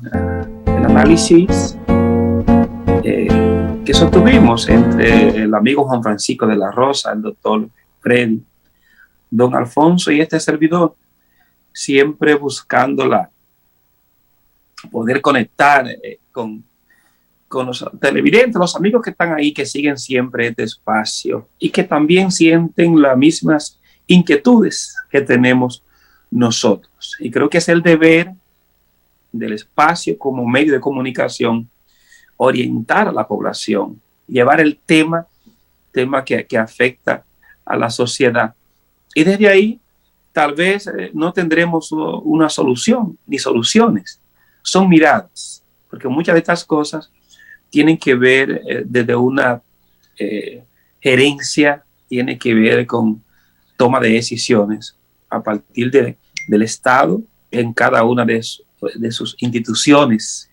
el análisis que sostuvimos entre el amigo Juan Francisco de la Rosa, el doctor Freddy, don Alfonso y este servidor, siempre buscando poder conectar con los televidentes, los amigos que están ahí, que siguen siempre este espacio y que también sienten las mismas inquietudes que tenemos nosotros. Y creo que es el deber del espacio como medio de comunicación orientar a la población, llevar el tema que afecta a la sociedad. Y desde ahí tal vez no tendremos una solución ni soluciones, son miradas, porque muchas de estas cosas tienen que ver desde una gerencia, tiene que ver con toma de decisiones a partir del Estado en cada una de sus instituciones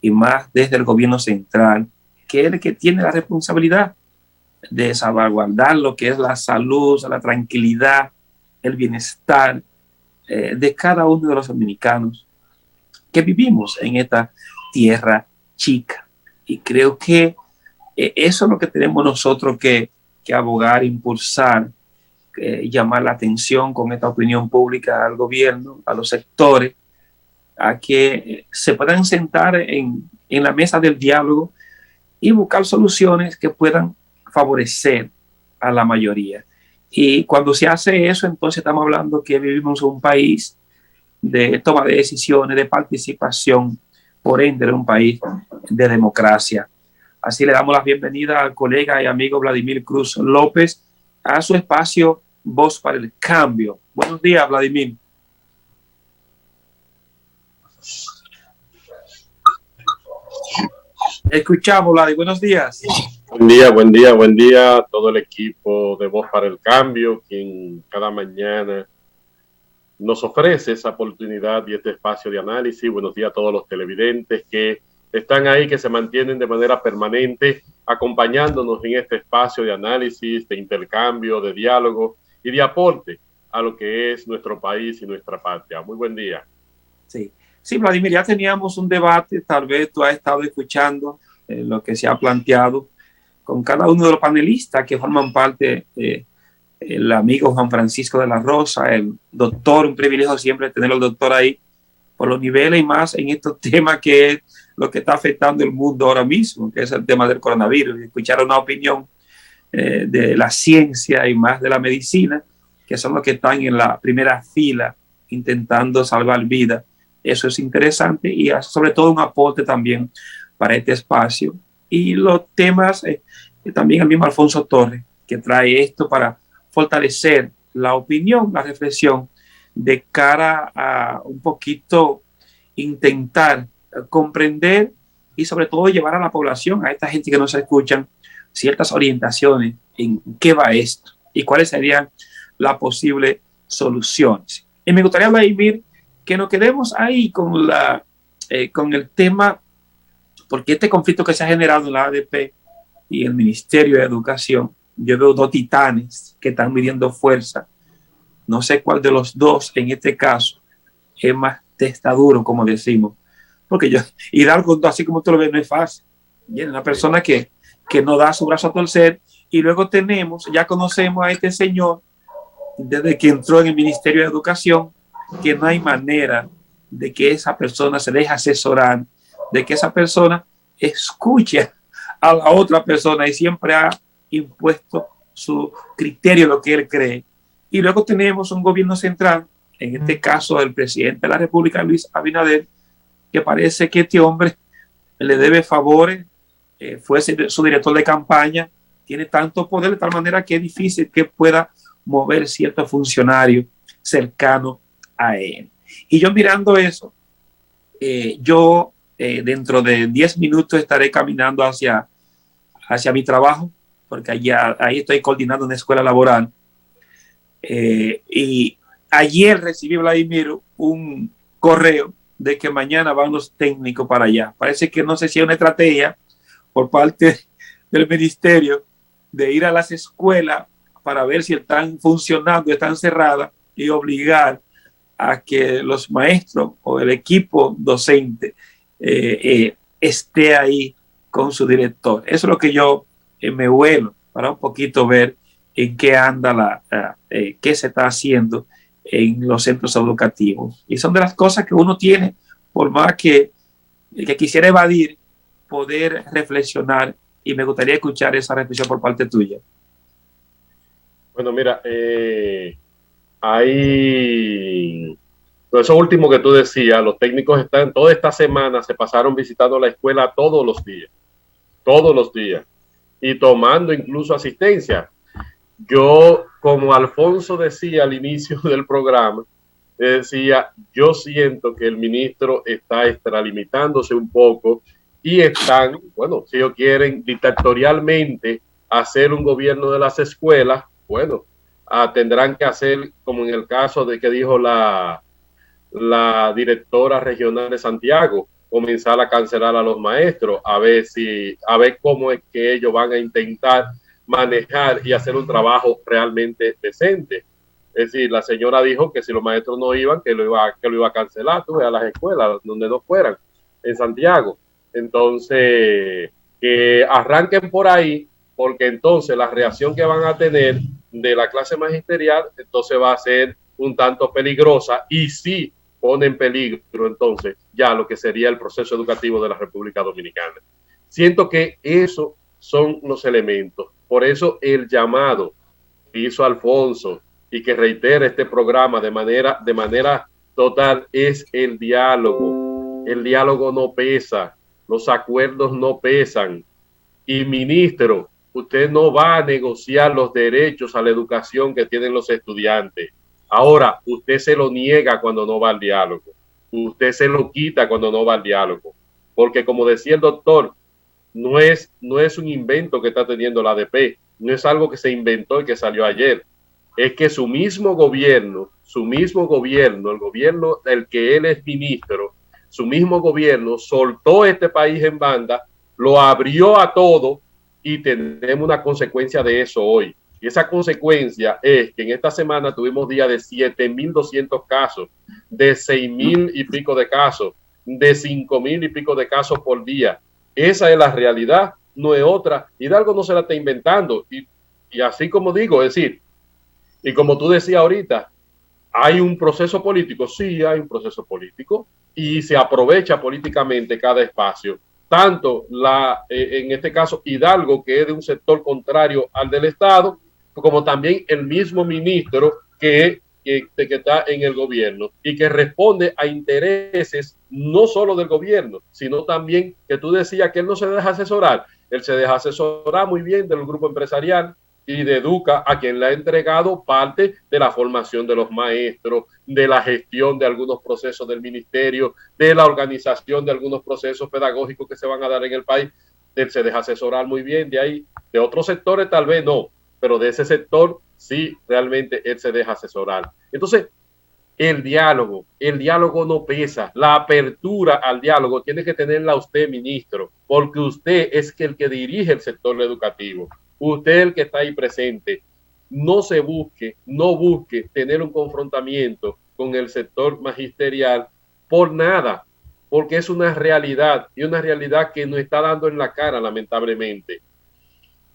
y más desde el gobierno central, que es el que tiene la responsabilidad de salvaguardar lo que es la salud, la tranquilidad, el bienestar de cada uno de los dominicanos que vivimos en esta tierra chica. Y creo que eso es lo que tenemos nosotros que abogar, impulsar, llamar la atención con esta opinión pública al gobierno, a los sectores, a que se puedan sentar en la mesa del diálogo y buscar soluciones que puedan favorecer a la mayoría. Y cuando se hace eso, entonces estamos hablando que vivimos en un país de toma de decisiones, de participación, por ende, un país de democracia. Así le damos la bienvenida al colega y amigo Vladimir Cruz López a su espacio Voz para el Cambio. Buenos días, Vladimir. Escuchamos, Vladimir. Buenos días. Buen día a todo el equipo de Voz para el Cambio, quien cada mañana nos ofrece esa oportunidad y este espacio de análisis. Buenos días a todos los televidentes que están ahí, que se mantienen de manera permanente acompañándonos en este espacio de análisis, de intercambio, de diálogo y de aporte a lo que es nuestro país y nuestra patria. Muy buen día. Sí, Vladimir, ya teníamos un debate, tal vez tú has estado escuchando lo que se ha planteado con cada uno de los panelistas que forman parte, el amigo Juan Francisco de la Rosa, el doctor, un privilegio siempre tener al doctor ahí, por los niveles y más en estos temas que es lo que está afectando el mundo ahora mismo, que es el tema del coronavirus. Escuchar una opinión de la ciencia y más de la medicina, que son los que están en la primera fila intentando salvar vidas. Eso es interesante y sobre todo un aporte también para este espacio. Y los temas, también el mismo Alfonso Torres, que trae esto para fortalecer la opinión, la reflexión, de cara a un poquito intentar comprender y sobre todo llevar a la población, a esta gente que nos escuchan, ciertas orientaciones en qué va esto y cuáles serían las posibles soluciones. Y me gustaría, Vladimir, que nos quedemos ahí con el tema, porque este conflicto que se ha generado en la ADP y el Ministerio de Educación, yo veo dos titanes que están midiendo fuerza. No sé cuál de los dos en este caso es más testaduro, como decimos, porque y dar con todo así como tú lo ves no es fácil. Viene una persona que no da su brazo a torcer, y luego ya conocemos a este señor desde que entró en el Ministerio de Educación, que no hay manera de que esa persona se deje asesorar, de que esa persona escuche a la otra persona y siempre ha impuesto su criterio, lo que él cree. Y luego tenemos un gobierno central, en este caso el presidente de la República, Luis Abinader, que parece que este hombre le debe favores, fue su director de campaña, tiene tanto poder de tal manera que es difícil que pueda mover ciertos funcionarios cercanos a él. Y yo mirando eso, dentro de 10 minutos estaré caminando hacia mi trabajo, porque ahí estoy coordinando una escuela laboral. Y ayer recibí, Vladimir, un correo de que mañana van los técnicos para allá. Parece que no sé si es una estrategia por parte del ministerio de ir a las escuelas para ver si están funcionando, están cerradas, y obligar a que los maestros o el equipo docente esté ahí con su director. Eso es lo que yo me vuelo para un poquito ver en qué anda qué se está haciendo en los centros educativos. Y son de las cosas que uno tiene, por más que quisiera evadir, poder reflexionar, y me gustaría escuchar esa reflexión por parte tuya. Bueno, mira, hay eso último que tú decías, los técnicos están toda esta semana, se pasaron visitando la escuela todos los días, y tomando incluso asistencia. Yo, como Alfonso decía al inicio del programa, decía, yo siento que el ministro está extralimitándose un poco y están, bueno, si ellos quieren dictatorialmente hacer un gobierno de las escuelas, bueno, tendrán que hacer como en el caso de que dijo la directora regional de Santiago, comenzar a cancelar a los maestros, a ver cómo es que ellos van a intentar manejar y hacer un trabajo realmente decente. Es decir, la señora dijo que si los maestros no iban, que lo iba a cancelar a las escuelas donde no fueran, en Santiago. Entonces, que arranquen por ahí, porque entonces la reacción que van a tener de la clase magisterial, entonces va a ser un tanto peligrosa, y sí pone en peligro entonces ya lo que sería el proceso educativo de la República Dominicana. Siento que esos son los elementos. Por eso el llamado que hizo Alfonso y que reitera este programa de manera total es el diálogo. El diálogo no pesa, los acuerdos no pesan. Y ministro, usted no va a negociar los derechos a la educación que tienen los estudiantes. Ahora, usted se lo niega cuando no va al diálogo. Usted se lo quita cuando no va al diálogo. Porque como decía el doctor, no es un invento que está teniendo la ADP, no es algo que se inventó y que salió ayer. Es que su mismo gobierno, el gobierno del que él es ministro, su mismo gobierno soltó este país en banda, lo abrió a todo, y tenemos una consecuencia de eso hoy. Y esa consecuencia es que en esta semana tuvimos días de 7.200 casos, de 6.000 y pico de casos, de 5.000 y pico de casos por día. Esa es la realidad, no es otra. Hidalgo no se la está inventando. Y así como digo, es decir, y como tú decías ahorita, ¿hay un proceso político? Sí, hay un proceso político, y se aprovecha políticamente cada espacio. Tanto en este caso Hidalgo, que es de un sector contrario al del Estado, como también el mismo ministro que está en el gobierno y que responde a intereses no solo del gobierno, sino también que tú decías que él no se deja asesorar. Él se deja asesorar muy bien del grupo empresarial y de Educa, a quien le ha entregado parte de la formación de los maestros, de la gestión de algunos procesos del ministerio, de la organización de algunos procesos pedagógicos que se van a dar en el país. Él se deja asesorar muy bien de ahí. De otros sectores tal vez no, pero de ese sector sí, realmente él se deja asesorar. Entonces, el diálogo no pesa. La apertura al diálogo tiene que tenerla usted, ministro, porque usted es el que dirige el sector educativo. Usted es el que está ahí presente. No busque tener un confrontamiento con el sector magisterial por nada, porque es una realidad, y una realidad que nos está dando en la cara, lamentablemente,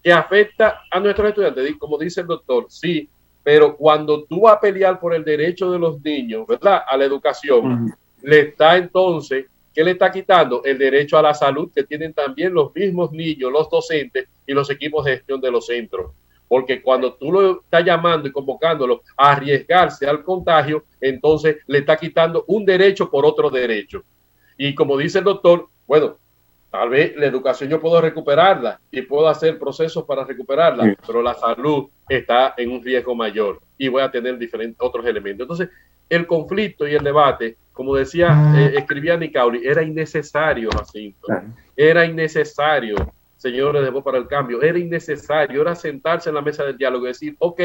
que afecta a nuestros estudiantes, como dice el doctor, sí, pero cuando tú vas a pelear por el derecho de los niños, ¿verdad?, a la educación, le está entonces, ¿qué le está quitando? El derecho a la salud que tienen también los mismos niños, los docentes y los equipos de gestión de los centros. Porque cuando tú lo estás llamando y convocándolo a arriesgarse al contagio, entonces le está quitando un derecho por otro derecho. Y como dice el doctor, bueno, tal vez la educación yo puedo recuperarla y puedo hacer procesos para recuperarla, sí, pero la salud está en un riesgo mayor y voy a tener otros elementos. Entonces, el conflicto y el debate, como decía, escribía Nicauli, era innecesario, Jacinto. Era innecesario, señores de Voz para el Cambio, era innecesario, era sentarse en la mesa del diálogo y decir, ok,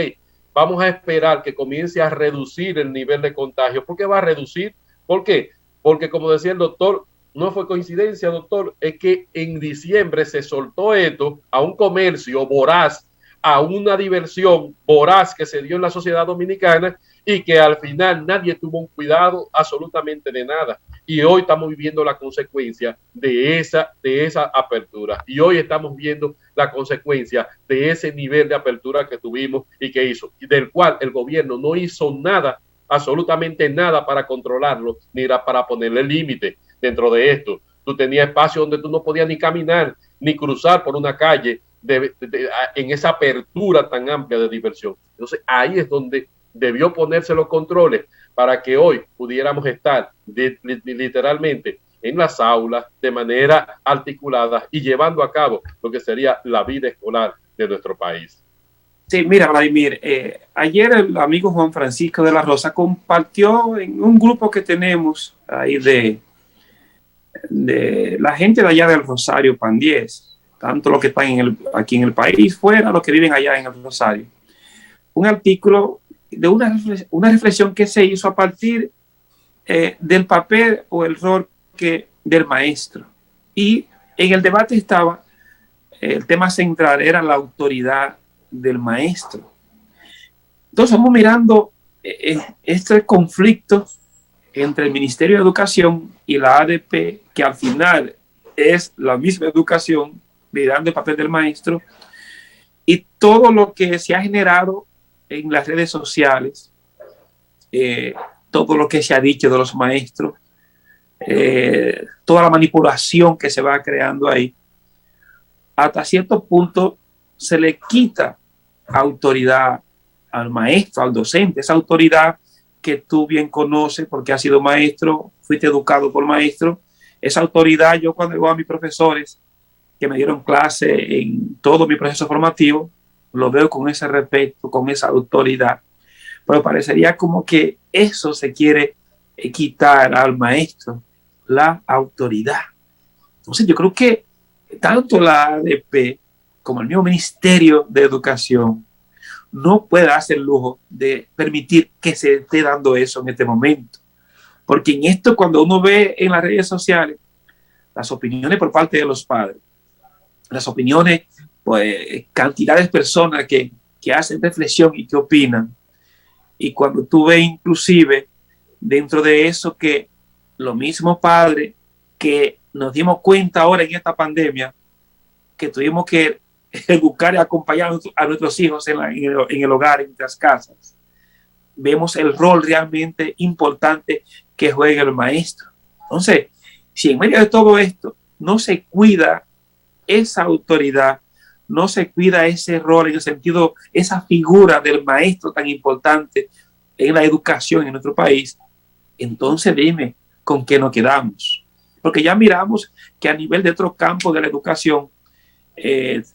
vamos a esperar que comience a reducir el nivel de contagio. ¿Por qué va a reducir? ¿Por qué? Porque, como decía el doctor, no fue coincidencia, doctor, es que en diciembre se soltó esto a un comercio voraz, a una diversión voraz que se dio en la sociedad dominicana, y que al final nadie tuvo un cuidado absolutamente de nada. Y hoy estamos viviendo la consecuencia de esa apertura. Y hoy estamos viendo la consecuencia de ese nivel de apertura que tuvimos y que hizo, del cual el gobierno no hizo nada, absolutamente nada para controlarlo, ni para ponerle límite dentro de esto. Tú tenías espacio donde tú no podías ni caminar, ni cruzar por una calle en esa apertura tan amplia de diversión. Entonces ahí es donde debió ponerse los controles para que hoy pudiéramos estar literalmente en las aulas de manera articulada y llevando a cabo lo que sería la vida escolar de nuestro país. Sí, mira, Vladimir, ayer el amigo Juan Francisco de la Rosa compartió en un grupo que tenemos ahí de la gente de allá del Rosario, Pan 10, tanto los que están aquí en el país, fuera los que viven allá en el Rosario, un artículo de una reflexión que se hizo a partir del papel o el rol del maestro. Y en el debate estaba, el tema central era la autoridad del maestro. Entonces vamos mirando este conflicto entre el Ministerio de Educación y la ADP, que al final es la misma educación, mirando el papel del maestro, y todo lo que se ha generado en las redes sociales, todo lo que se ha dicho de los maestros, toda la manipulación que se va creando ahí, hasta cierto punto se le quita autoridad al maestro, al docente, esa autoridad que tú bien conoces porque has sido maestro, fuiste educado por maestro, esa autoridad. Yo cuando veo a mis profesores que me dieron clase en todo mi proceso formativo, lo veo con ese respeto, con esa autoridad, pero parecería como que eso se quiere quitar al maestro, la autoridad. Entonces yo creo que tanto la ADP como el mismo Ministerio de Educación no puede hacer el lujo de permitir que se esté dando eso en este momento. Porque en esto, cuando uno ve en las redes sociales las opiniones por parte de los padres, las opiniones, pues cantidad de personas que hacen reflexión y que opinan, y cuando tú ves inclusive dentro de eso que los mismos padres que nos dimos cuenta ahora en esta pandemia que tuvimos que educar y acompañar a nuestros hijos en el hogar, en nuestras casas, vemos el rol realmente importante que juega el maestro. Entonces, si en medio de todo esto no se cuida esa autoridad, no se cuida ese rol, en el sentido, esa figura del maestro tan importante en la educación en nuestro país, entonces dime con qué nos quedamos. Porque ya miramos que a nivel de otros campos de la educación,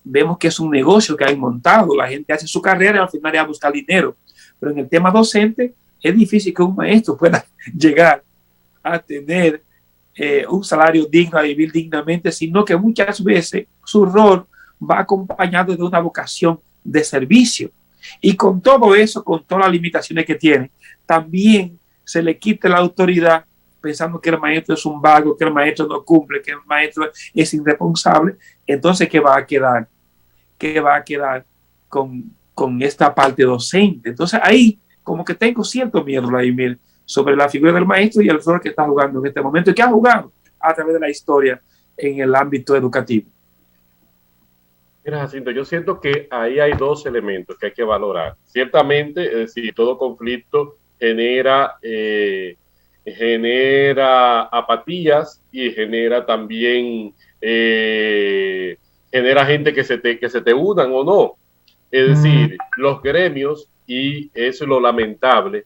vemos que es un negocio que hay montado, la gente hace su carrera y al final ya busca dinero, pero en el tema docente es difícil que un maestro pueda llegar a tener un salario digno, a vivir dignamente, sino que muchas veces su rol va acompañado de una vocación de servicio, y con todo eso, con todas las limitaciones que tiene, también se le quita la autoridad pensando que el maestro es un vago, que el maestro no cumple, que el maestro es irresponsable. Entonces, ¿qué va a quedar? ¿Qué va a quedar con esta parte docente? Entonces, ahí como que tengo cierto miedo, Vladimir, sobre la figura del maestro y el rol que está jugando en este momento y que ha jugado a través de la historia en el ámbito educativo. Mira, Jacinto, yo siento que ahí hay dos elementos que hay que valorar. Ciertamente, es decir, todo conflicto genera apatías y genera también genera gente que se te unan o no. Es decir, los gremios, y eso es lo lamentable,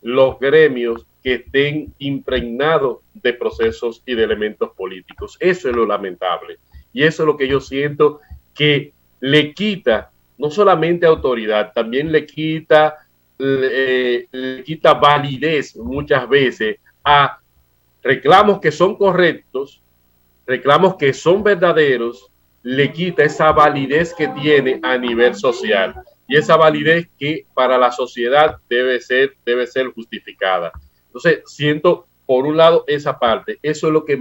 los gremios que estén impregnados de procesos y de elementos políticos. Eso es lo lamentable. Y eso es lo que yo siento que le quita no solamente autoridad, también le quita validez muchas veces a reclamos que son correctos, reclamos que son verdaderos, le quita esa validez que tiene a nivel social y esa validez que para la sociedad debe ser justificada. Entonces, siento por un lado esa parte, eso es lo que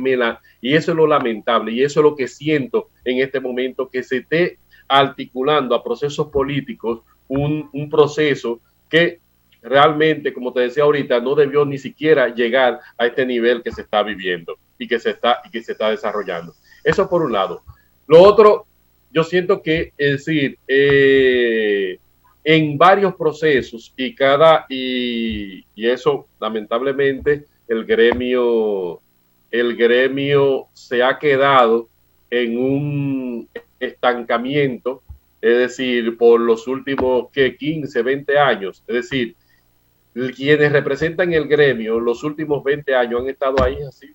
y eso es lo lamentable, y eso es lo que siento en este momento, que se esté articulando a procesos políticos un proceso que realmente, como te decía ahorita, no debió ni siquiera llegar a este nivel que se está viviendo y que se está desarrollando. Eso por un lado. Lo otro, yo siento que, es decir, en varios procesos y eso lamentablemente el gremio se ha quedado en un estancamiento, es decir, por los últimos 15, 20 años, es decir, quienes representan el gremio los últimos 20 años han estado ahí así.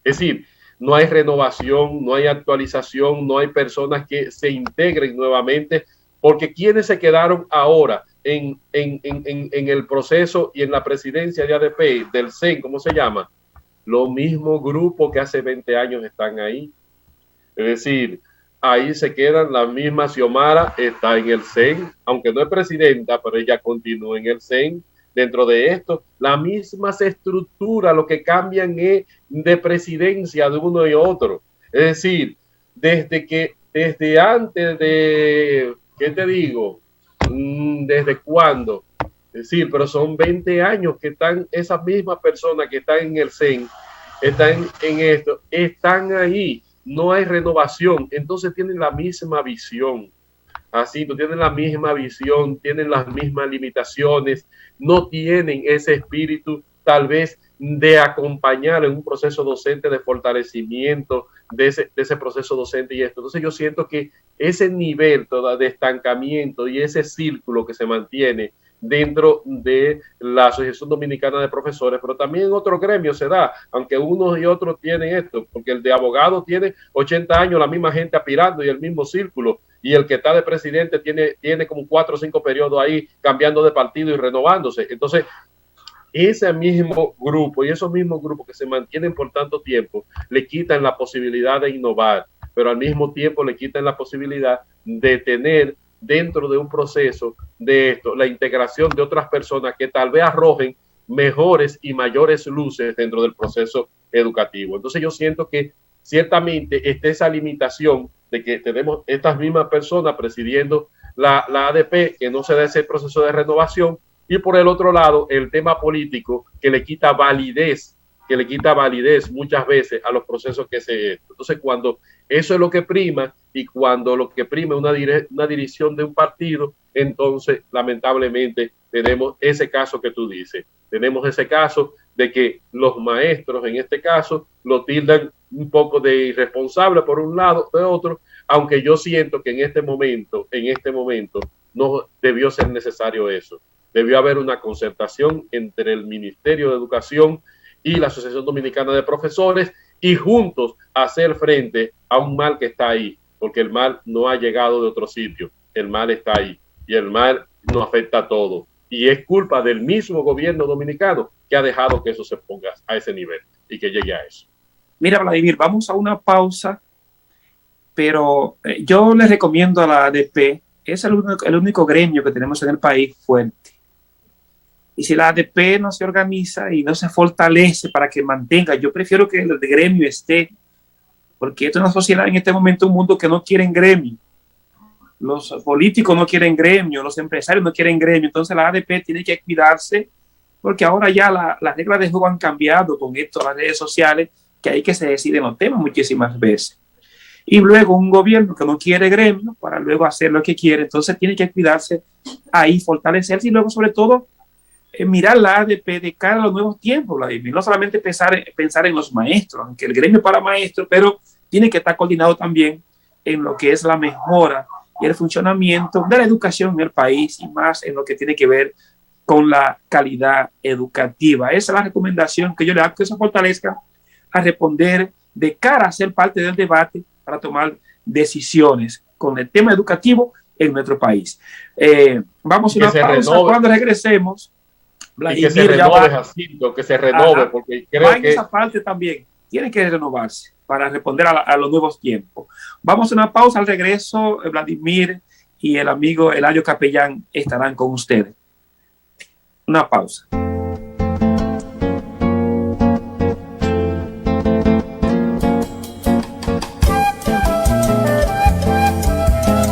Es decir, no hay renovación, no hay actualización, no hay personas que se integren nuevamente, porque quienes se quedaron ahora en el proceso y en la presidencia de ADP, del CEN, ¿cómo se llama? Los mismos grupos que hace 20 años están ahí. Es decir, ahí se quedan las mismas. Xiomara está en el CEN, aunque no es presidenta, pero ella continúa en el CEN. Dentro de esto, las mismas estructuras, lo que cambian es de presidencia de uno y otro. Es decir, desde antes de, ¿qué te digo? ¿Desde cuándo? Es decir, pero son 20 años que están esas mismas personas que están en el CEN, están en esto, están ahí. No hay renovación, entonces tienen la misma visión. Así, no tienen la misma visión, tienen las mismas limitaciones, no tienen ese espíritu tal vez de acompañar en un proceso docente de fortalecimiento de ese proceso docente y esto. Entonces yo siento que ese nivel de estancamiento y ese círculo que se mantiene dentro de la Asociación Dominicana de Profesores, pero también en otros gremios se da, aunque unos y otros tienen esto, porque el de abogados tiene 80 años, la misma gente aspirando y el mismo círculo, y el que está de presidente tiene como 4 o 5 periodos ahí cambiando de partido y renovándose. Entonces, ese mismo grupo y esos mismos grupos que se mantienen por tanto tiempo le quitan la posibilidad de innovar, pero al mismo tiempo le quitan la posibilidad de tener dentro de un proceso de esto la integración de otras personas que tal vez arrojen mejores y mayores luces dentro del proceso educativo. Entonces yo siento que ciertamente está esa limitación de que tenemos estas mismas personas presidiendo la ADP, que no se da ese proceso de renovación, y por el otro lado el tema político que le quita validez muchas veces a los procesos que se... Entonces cuando eso es lo que prima y cuando lo que prima es una dirección de un partido, entonces lamentablemente tenemos ese caso que tú dices, tenemos ese caso de que los maestros en este caso lo tildan un poco de irresponsable por un lado, de otro, aunque yo siento que en este momento no debió ser necesario eso. Debió haber una concertación entre el Ministerio de Educación y la Asociación Dominicana de Profesores y juntos hacer frente a un mal que está ahí, porque el mal no ha llegado de otro sitio, el mal está ahí y el mal nos afecta a todo. Y es culpa del mismo gobierno dominicano que ha dejado que eso se ponga a ese nivel y que llegue a eso. Mira, Vladimir, vamos a una pausa, pero yo les recomiendo a la ADP, es el único gremio que tenemos en el país fuerte. Y si la ADP no se organiza y no se fortalece para que mantenga, yo prefiero que el gremio esté, porque esto es una sociedad en este momento, un mundo que no quieren gremio. Los políticos no quieren gremio, los empresarios no quieren gremio, entonces la ADP tiene que cuidarse, porque ahora ya las reglas de juego han cambiado con esto, las redes sociales, que hay que se deciden los temas muchísimas veces. Y luego un gobierno que no quiere gremio para luego hacer lo que quiere, entonces tiene que cuidarse ahí, fortalecerse y luego sobre todo mirar la ADP de cara a los nuevos tiempos, Vladimir. No solamente pensar en los maestros, aunque el gremio para maestros, pero tiene que estar coordinado también en lo que es la mejora y el funcionamiento de la educación en el país y más en lo que tiene que ver con la calidad educativa. Esa es la recomendación que yo le hago, que se fortalezca a responder de cara a ser parte del debate para tomar decisiones con el tema educativo en nuestro país. Vamos a una pausa. Cuando regresemos, Vladimir, y que se renove, Jacinto, que se renove, porque creo que esa parte también tiene que renovarse para responder a los nuevos tiempos. Vamos a una pausa. Al regreso, Vladimir y el amigo Eladio Capellán estarán con ustedes. Una pausa.